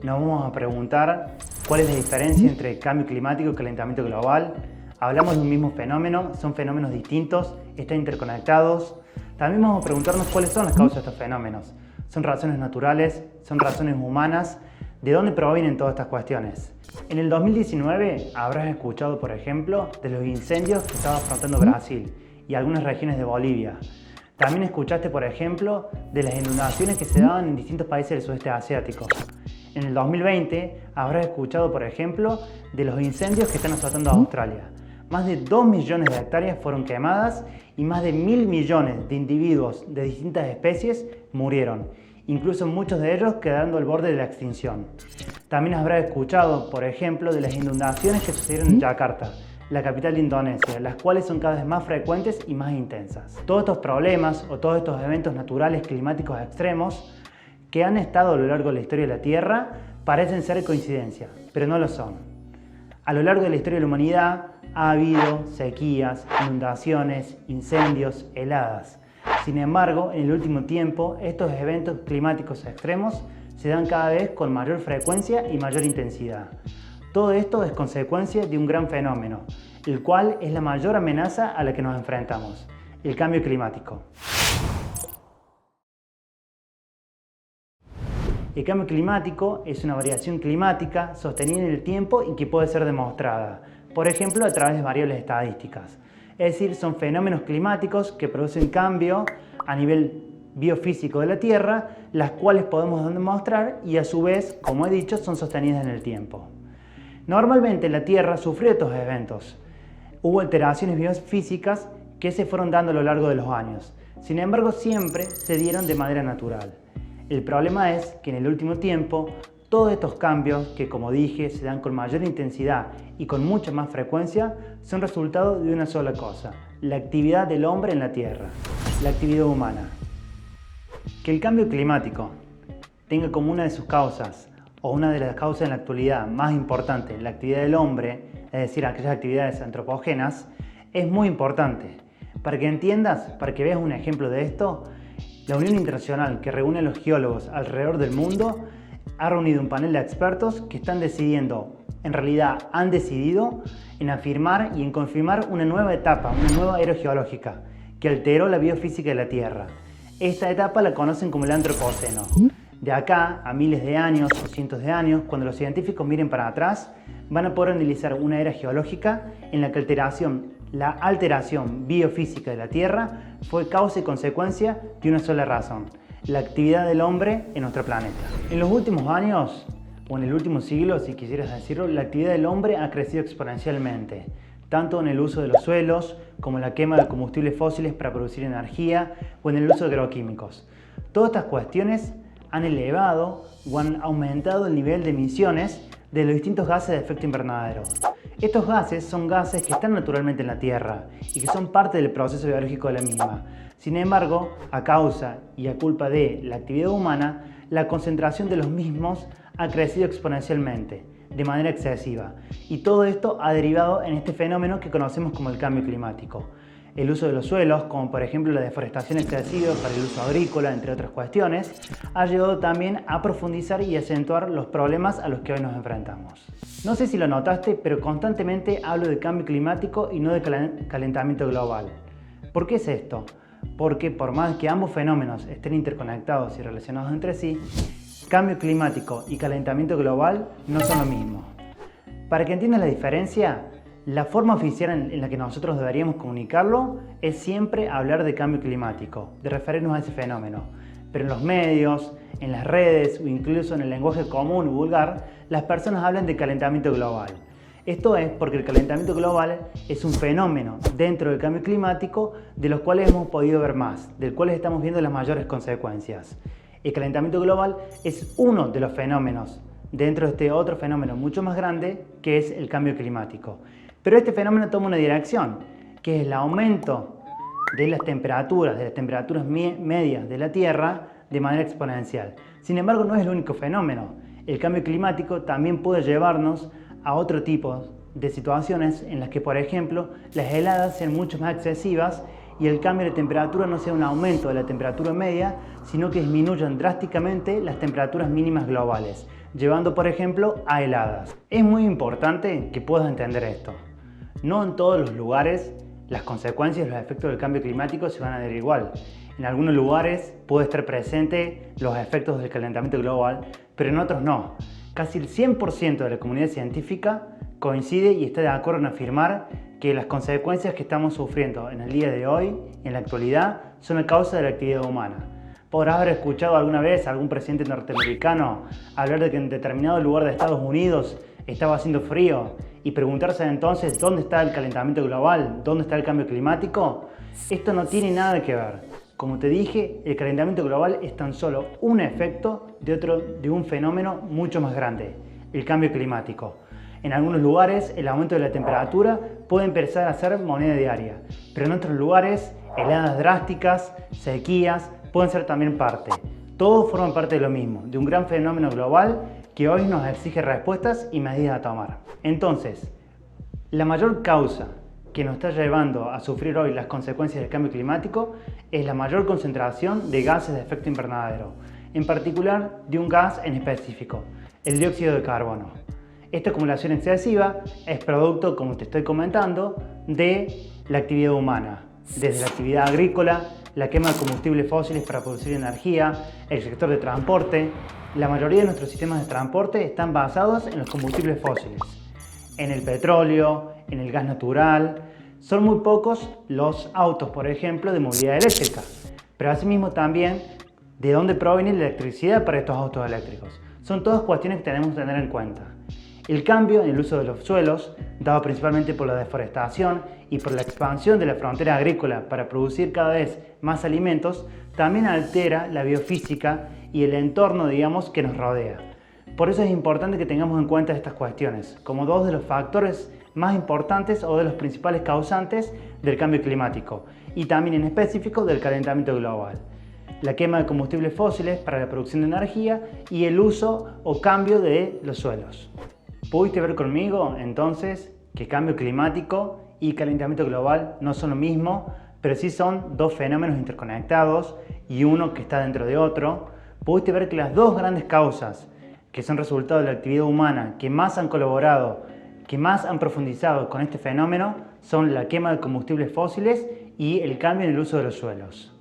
nos vamos a preguntar cuál es la diferencia entre el cambio climático y calentamiento global. Hablamos de un mismo fenómeno, son fenómenos distintos, están interconectados. También vamos a preguntarnos cuáles son las causas de estos fenómenos. ¿Son razones naturales? ¿Son razones humanas? ¿De dónde provienen todas estas cuestiones? En el 2019 habrás escuchado, por ejemplo, de los incendios que estaba afrontando Brasil y algunas regiones de Bolivia. También escuchaste, por ejemplo, de las inundaciones que se daban en distintos países del sudeste asiático. En el 2020 habrás escuchado, por ejemplo, de los incendios que están azotando a Australia. Más de 2 millones de hectáreas fueron quemadas y más de 1.000 millones de individuos de distintas especies murieron, incluso muchos de ellos quedando al borde de la extinción. También habrás escuchado, por ejemplo, de las inundaciones que sucedieron en Yakarta, la capital de Indonesia, las cuales son cada vez más frecuentes y más intensas. Todos estos problemas o todos estos eventos naturales climáticos extremos que han estado a lo largo de la historia de la Tierra parecen ser coincidencia, pero no lo son. A lo largo de la historia de la humanidad ha habido sequías, inundaciones, incendios, heladas. Sin embargo, en el último tiempo, estos eventos climáticos extremos se dan cada vez con mayor frecuencia y mayor intensidad. Todo esto es consecuencia de un gran fenómeno, el cual es la mayor amenaza a la que nos enfrentamos, el cambio climático. El cambio climático es una variación climática sostenida en el tiempo y que puede ser demostrada, por ejemplo, a través de variables estadísticas. Es decir, son fenómenos climáticos que producen cambio a nivel biofísico de la Tierra, las cuales podemos demostrar y a su vez, como he dicho, son sostenidas en el tiempo. Normalmente la Tierra sufrió estos eventos. Hubo alteraciones biofísicas que se fueron dando a lo largo de los años. Sin embargo, siempre se dieron de manera natural. El problema es que en el último tiempo, todos estos cambios, que como dije, se dan con mayor intensidad y con mucha más frecuencia, son resultado de una sola cosa: la actividad del hombre en la Tierra, la actividad humana. Que el cambio climático tenga como una de sus causas, o una de las causas en la actualidad más importantes, la actividad del hombre, es decir, aquellas actividades antropógenas, es muy importante. Para que entiendas, para que veas un ejemplo de esto, la Unión Internacional, que reúne a los geólogos alrededor del mundo, ha reunido un panel de expertos que están decidiendo, en realidad han decidido, en afirmar y en confirmar una nueva etapa, una nueva era geológica, que alteró la biofísica de la Tierra. Esta etapa la conocen como el Antropoceno. De acá a miles de años o cientos de años, cuando los científicos miren para atrás, van a poder analizar una era geológica en la que la alteración biofísica de la Tierra fue causa y consecuencia de una sola razón: la actividad del hombre en nuestro planeta. En los últimos años, o en el último siglo, si quisieras decirlo, la actividad del hombre ha crecido exponencialmente, tanto en el uso de los suelos, como en la quema de combustibles fósiles para producir energía, o en el uso de agroquímicos. Todas estas cuestiones han elevado o han aumentado el nivel de emisiones de los distintos gases de efecto invernadero. Estos gases son gases que están naturalmente en la Tierra y que son parte del proceso biológico de la misma. Sin embargo, a causa y a culpa de la actividad humana, la concentración de los mismos ha crecido exponencialmente, de manera excesiva. Y todo esto ha derivado en este fenómeno que conocemos como el cambio climático. El uso de los suelos, como por ejemplo la deforestación excesiva para el uso agrícola, entre otras cuestiones, ha llevado también a profundizar y acentuar los problemas a los que hoy nos enfrentamos. No sé si lo notaste, pero constantemente hablo de cambio climático y no de calentamiento global. ¿Por qué es esto? Porque por más que ambos fenómenos estén interconectados y relacionados entre sí, cambio climático y calentamiento global no son lo mismo. Para que entiendas la diferencia, la forma oficial en la que nosotros deberíamos comunicarlo es siempre hablar de cambio climático, de referirnos a ese fenómeno. Pero en los medios, en las redes o incluso en el lenguaje común o vulgar, las personas hablan de calentamiento global. Esto es porque el calentamiento global es un fenómeno dentro del cambio climático de los cuales hemos podido ver más, del cual estamos viendo las mayores consecuencias. El calentamiento global es uno de los fenómenos dentro de este otro fenómeno mucho más grande que es el cambio climático. Pero este fenómeno toma una dirección, que es el aumento de las temperaturas medias de la Tierra de manera exponencial. Sin embargo, no es el único fenómeno. El cambio climático también puede llevarnos a otro tipo de situaciones en las que, por ejemplo, las heladas sean mucho más excesivas y el cambio de temperatura no sea un aumento de la temperatura media, sino que disminuyan drásticamente las temperaturas mínimas globales, llevando por ejemplo a heladas. Es muy importante que puedas entender esto. No en todos los lugares las consecuencias y los efectos del cambio climático se van a ver igual. En algunos lugares puede estar presente los efectos del calentamiento global, pero en otros no. Casi el 100% de la comunidad científica coincide y está de acuerdo en afirmar que las consecuencias que estamos sufriendo en el día de hoy, en la actualidad, son a causa de la actividad humana. Podrás haber escuchado alguna vez a algún presidente norteamericano hablar de que en determinado lugar de Estados Unidos estaba haciendo frío y preguntarse entonces dónde está el calentamiento global, dónde está el cambio climático. Esto no tiene nada que ver. Como te dije, el calentamiento global es tan solo un efecto de un fenómeno mucho más grande, el cambio climático. En algunos lugares el aumento de la temperatura puede empezar a ser moneda diaria, pero en otros lugares heladas drásticas, sequías, pueden ser también parte. Todos forman parte de lo mismo, de un gran fenómeno global que hoy nos exige respuestas y medidas a tomar. Entonces, la mayor causa que nos está llevando a sufrir hoy las consecuencias del cambio climático es la mayor concentración de gases de efecto invernadero, en particular de un gas en específico, el dióxido de carbono. Esta acumulación excesiva es producto, como te estoy comentando, de la actividad humana, desde la actividad agrícola, la quema de combustibles fósiles para producir energía, el sector de transporte. La mayoría de nuestros sistemas de transporte están basados en los combustibles fósiles, en el petróleo, en el gas natural. Son muy pocos los autos, por ejemplo, de movilidad eléctrica, pero asimismo también de dónde proviene la electricidad para estos autos eléctricos. Son todas cuestiones que tenemos que tener en cuenta. El cambio en el uso de los suelos, dado principalmente por la deforestación y por la expansión de la frontera agrícola para producir cada vez más alimentos, también altera la biofísica y el entorno, digamos, que nos rodea. Por eso es importante que tengamos en cuenta estas cuestiones como dos de los factores más importantes o de los principales causantes del cambio climático y también en específico del calentamiento global. La quema de combustibles fósiles para la producción de energía y el uso o cambio de los suelos. ¿Pudiste ver conmigo entonces que cambio climático y calentamiento global no son lo mismo, pero sí son dos fenómenos interconectados y uno que está dentro de otro? ¿Pudiste ver que las dos grandes causas que son resultado de la actividad humana que más han colaborado, que más han profundizado con este fenómeno son la quema de combustibles fósiles y el cambio en el uso de los suelos?